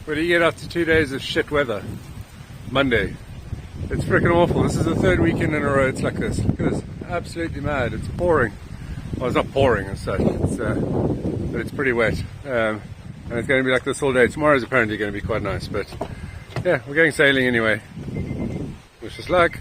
What do you get after 2 days of shit weather? Monday. It's freaking awful. This is the third weekend in a row it's like this. Look at this. Absolutely mad. It's pouring. Well, it's not pouring as such, but it's pretty wet. And it's going to be like this all day. Tomorrow's apparently going to be quite nice, but yeah, we're going sailing anyway. Wish us luck.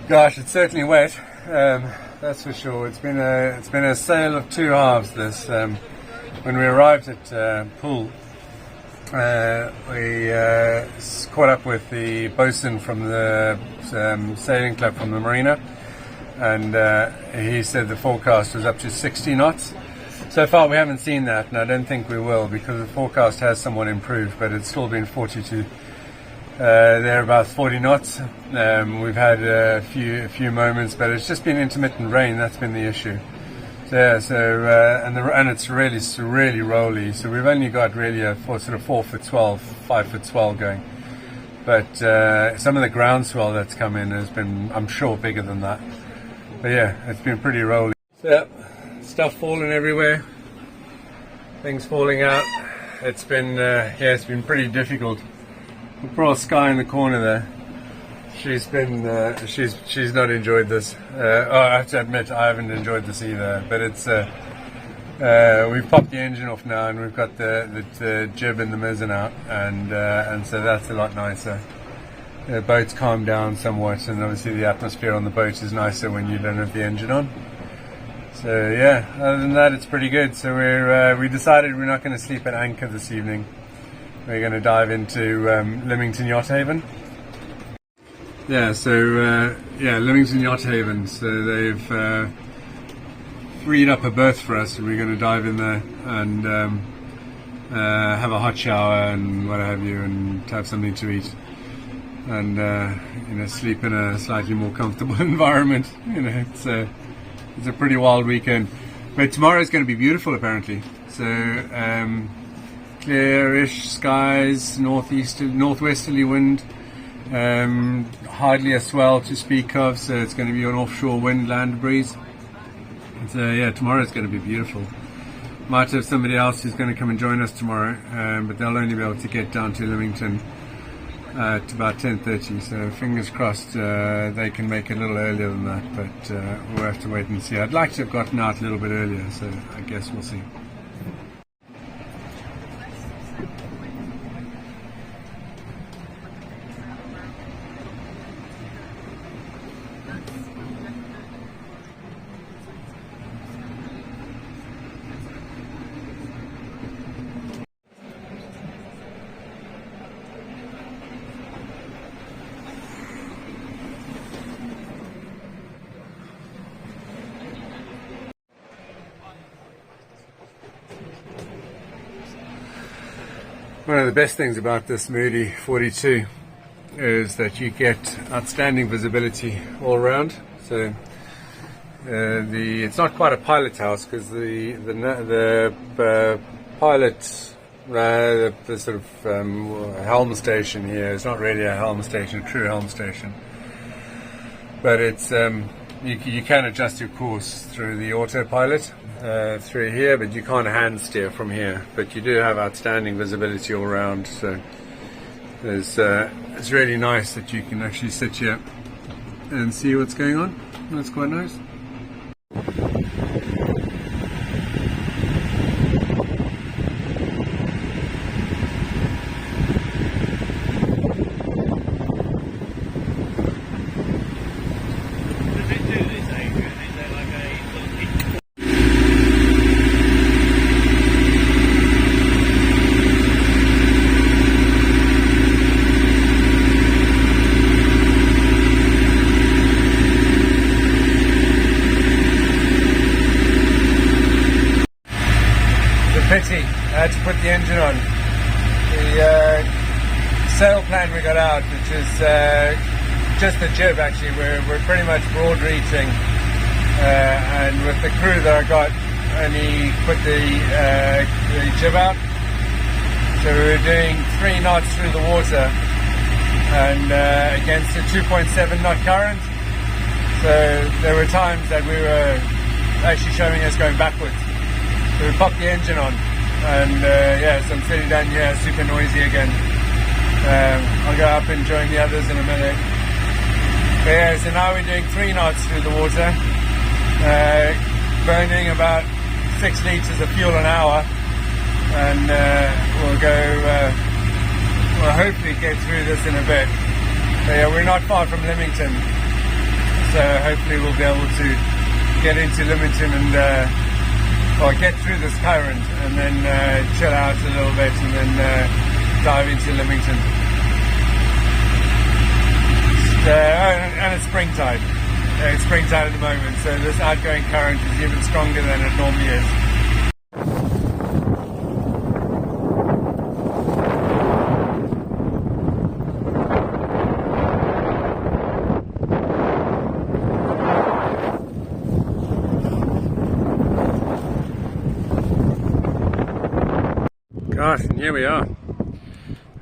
Gosh, it's certainly wet. That's for sure. It's been a sail of two halves. This when we arrived at Poole, we caught up with the bosun from the sailing club from the marina, and he said the forecast was up to 60 knots. So far we haven't seen that, and I don't think we will, because the forecast has somewhat improved, but it's still been 42. They're about 40 knots. We've had a few moments, but it's just been intermittent rain. That's been the issue. So yeah, and it's really rolly. So we've only got really a sort of 4 foot 12, 5 foot 12 going. But some of the groundswell that's come in has been, I'm sure, bigger than that. But yeah, it's been pretty rolly. So yeah, stuff falling everywhere. Things falling out. It's been it's been pretty difficult. The poor Sky in the corner there. She's not enjoyed this. I have to admit, I haven't enjoyed this either. But it's we've popped the engine off now, and we've got the jib and the mizzen out, and so that's a lot nicer. The boat's calmed down somewhat, and obviously the atmosphere on the boat is nicer when you don't have the engine on. So yeah, other than that, it's pretty good. So we decided we're not going to sleep at anchor this evening. We're going to dive into Leamington Yacht Haven. Yeah, so Leamington Yacht Haven. So they've freed up a berth for us, and we're going to dive in there and have a hot shower and what have you, and have something to eat, and sleep in a slightly more comfortable environment. It's a pretty wild weekend, but tomorrow is going to be beautiful apparently. So. Clearish skies, northwesterly wind, hardly a swell to speak of, so it's going to be an offshore wind, land breeze. So yeah, tomorrow is going to be beautiful. Might have somebody else who's going to come and join us tomorrow, but they'll only be able to get down to Leamington at about 10:30, so fingers crossed they can make it a little earlier than that, but we'll have to wait and see. I'd like to have gotten out a little bit earlier, so I guess we'll see. One of the best things about this Moody 42 is that you get outstanding visibility all around. So it's not quite a pilot house, because the pilot the sort of helm station here is not really a helm station, a true helm station, but it's you can adjust your course through the autopilot through here, but you can't hand steer from here. But you do have outstanding visibility all around, so it's really nice that you can actually sit here and see what's going on. That's quite nice. Pity, I had to put the engine on. The sail plan we got out, which is just the jib actually, we're pretty much broad reaching, and with the crew that I got, only put the jib out. So we were doing 3 knots through the water and against a 2.7 knot current. So there were times that we were actually showing us going backwards. So we popped the engine on, and yeah, so I'm sitting down here, super noisy again. I'll go up and join the others in a minute. But yeah, so now we're doing 3 knots through the water, burning about 6 litres of fuel an hour, and we'll hopefully get through this in a bit. But yeah, we're not far from Leamington, so hopefully we'll be able to get into Leamington and or get through this current and then chill out a little bit and then dive into Leamington. And it's springtide. It's springtide at the moment, so this outgoing current is even stronger than it normally is. Gosh, and here we are.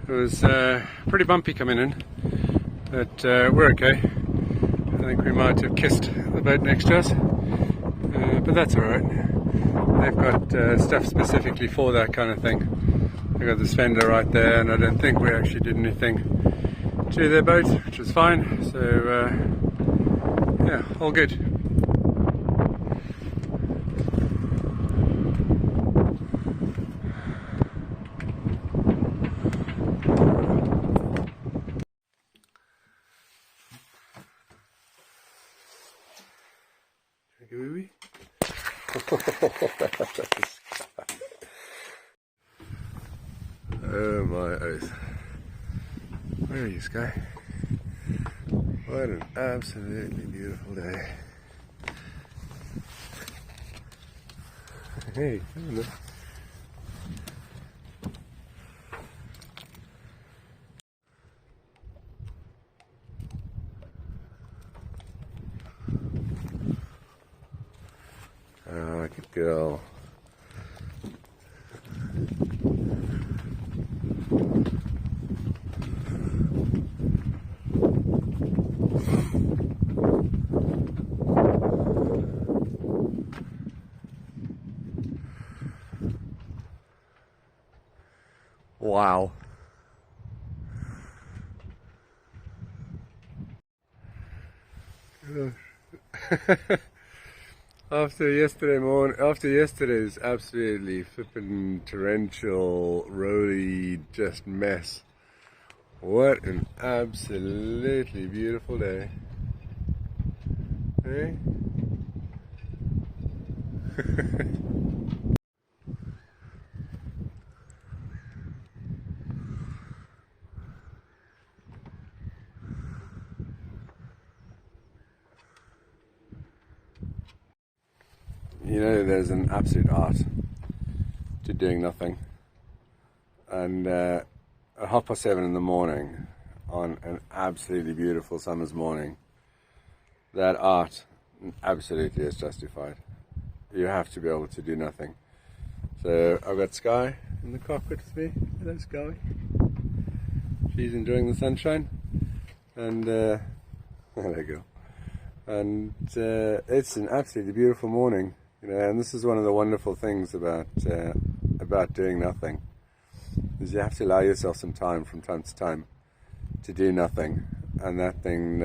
It was pretty bumpy coming in, but we're okay. I think we might have kissed the boat next to us, but that's alright. They've got stuff specifically for that kind of thing. They've got this fender right there, and I don't think we actually did anything to their boat, which was fine. So yeah, all good. Oh my oath. Where are you, Sky? What an absolutely beautiful day. Hey, hello. Oh, good girl. Wow. After yesterday's absolutely flippin' torrential, rolly just mess, what an absolutely beautiful day. Eh? You know, there's an absolute art to doing nothing, and at 7:30 in the morning on an absolutely beautiful summer's morning, that art absolutely is justified. You have to be able to do nothing. So I've got Sky in the cockpit with me. Hello, Sky. She's enjoying the sunshine, and there you go. And it's an absolutely beautiful morning. You know, and this is one of the wonderful things about doing nothing, is you have to allow yourself some time from time to time to do nothing, and that thing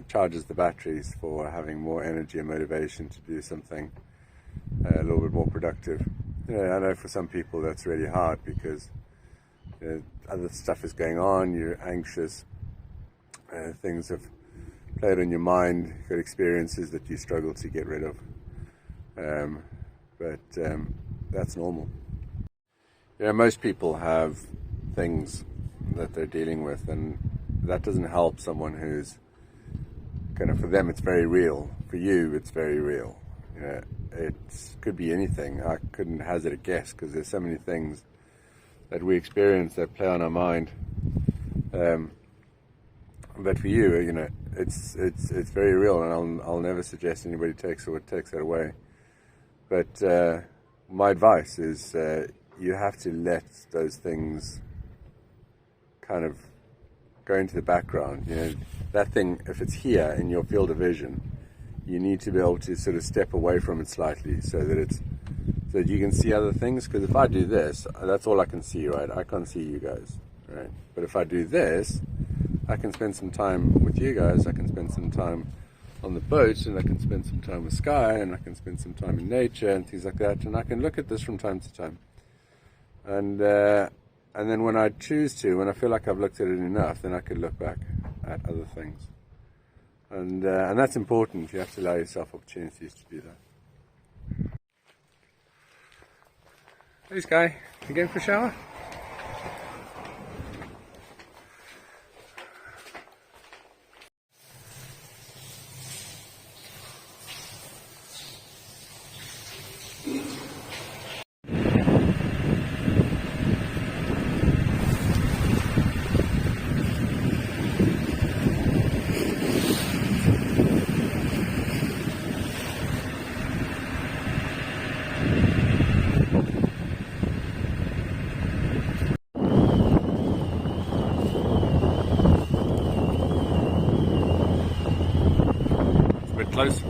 charges the batteries for having more energy and motivation to do something a little bit more productive. You know, I know for some people that's really hard because other stuff is going on, you're anxious, things have played on your mind, you've got experiences that you struggle to get rid of. But that's normal. You know, most people have things that they're dealing with, and that doesn't help someone who's kind of, for them it's very real. For you, it's very real. You know, it could be anything. I couldn't hazard a guess because there's so many things that we experience that play on our mind. But for you, you know, it's very real, and I'll never suggest anybody takes that away. But my advice is you have to let those things kind of go into the background. You know, that thing, if it's here in your field of vision, you need to be able to sort of step away from it slightly so that you can see other things. Because if I do this, that's all I can see, right? I can't see you guys, right? But if I do this, I can spend some time with you guys. I can spend some time on the boat, and I can spend some time with Sky, and I can spend some time in nature and things like that. And I can look at this from time to time. And then when I choose to, when I feel like I've looked at it enough, then I can look back at other things. And that's important. You have to allow yourself opportunities to do that. Hey Sky, you going for a shower? Close.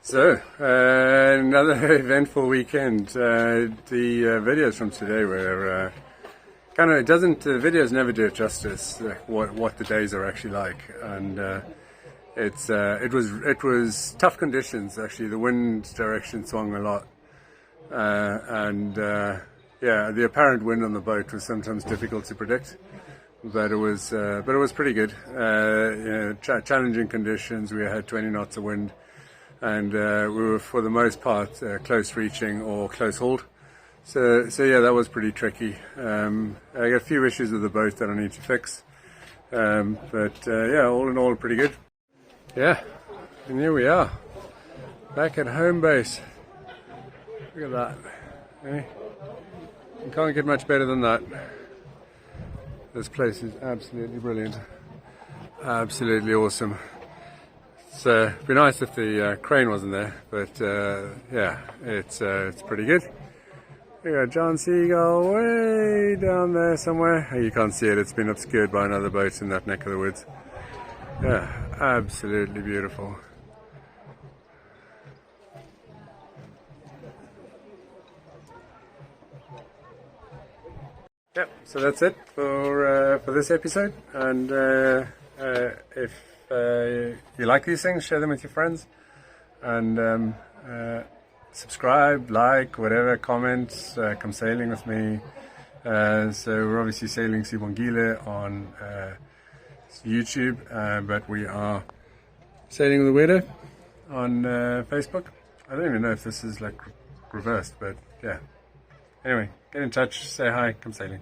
So, another eventful weekend. The videos from today were kind of, the videos never do it justice, what the days are actually like. And it was tough conditions actually. The wind direction swung a lot. Yeah, the apparent wind on the boat was sometimes difficult to predict. But it was pretty good. Challenging conditions. We had 20 knots of wind. And we were, for the most part, close reaching or close hauled. So yeah, that was pretty tricky. I got a few issues with the boat that I need to fix. Yeah, all in all, pretty good. Yeah, and here we are, back at home base. Look at that. Eh? You can't get much better than that. This place is absolutely brilliant. Absolutely awesome. It'd be nice if the crane wasn't there, but yeah, it's pretty good. We got John Seagull way down there somewhere. You can't see it, it's been obscured by another boat in that neck of the woods. Yeah, absolutely beautiful. Yep, so that's it for this episode, and if you like these things, share them with your friends, and subscribe, like, whatever, comment, come sailing with me. So we're obviously sailing Sibongile on YouTube, but we are sailing with the weather on Facebook. I don't even know if this is like reversed, but yeah. Anyway, get in touch, say hi, come sailing.